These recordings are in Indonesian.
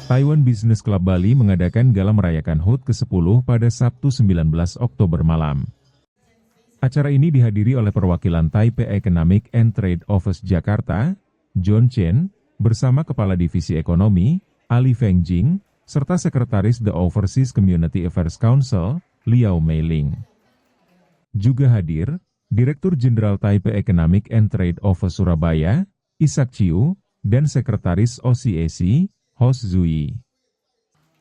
Taiwan Business Club Bali mengadakan gala merayakan HUT ke-10 pada Sabtu 19 Oktober malam. Acara ini dihadiri oleh perwakilan Taipei Economic and Trade Office Jakarta, John Chen, bersama Kepala Divisi Ekonomi, Ali Feng Jing, serta Sekretaris The Overseas Community Affairs Council, Liao Meiling. Juga hadir, Direktur Jenderal Taipei Economic and Trade Office Surabaya, Isak Chiu, dan Sekretaris OCAC, Hos Zui.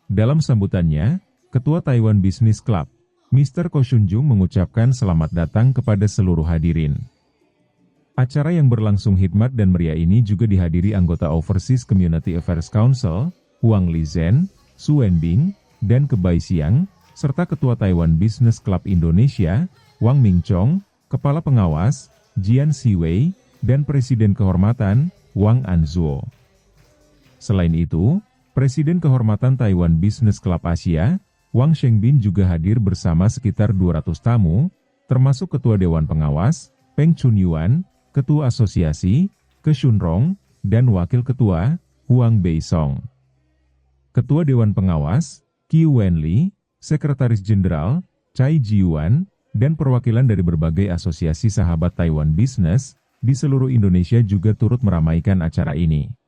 Dalam sambutannya, Ketua Taiwan Business Club, Mr. Ko Shunjung mengucapkan selamat datang kepada seluruh hadirin. Acara yang berlangsung hikmat dan meriah ini juga dihadiri anggota Overseas Community Affairs Council, Huang Lizhen, Su Wenbing, dan Kebai Siang, serta Ketua Taiwan Business Club Indonesia, Wang Mingchong, Kepala Pengawas, Jian Siwei, dan Presiden Kehormatan, Wang Anzuo. Selain itu, Presiden Kehormatan Taiwan Business Club Asia, Wang Shengbin juga hadir bersama sekitar 200 tamu, termasuk Ketua Dewan Pengawas, Peng Chunyuan, Ketua Asosiasi, Ke Shunrong, dan Wakil Ketua, Huang Beisong. Ketua Dewan Pengawas, Qi Wenli, Sekretaris Jenderal, Cai Jiuan, dan perwakilan dari berbagai asosiasi sahabat Taiwan Business di seluruh Indonesia juga turut meramaikan acara ini.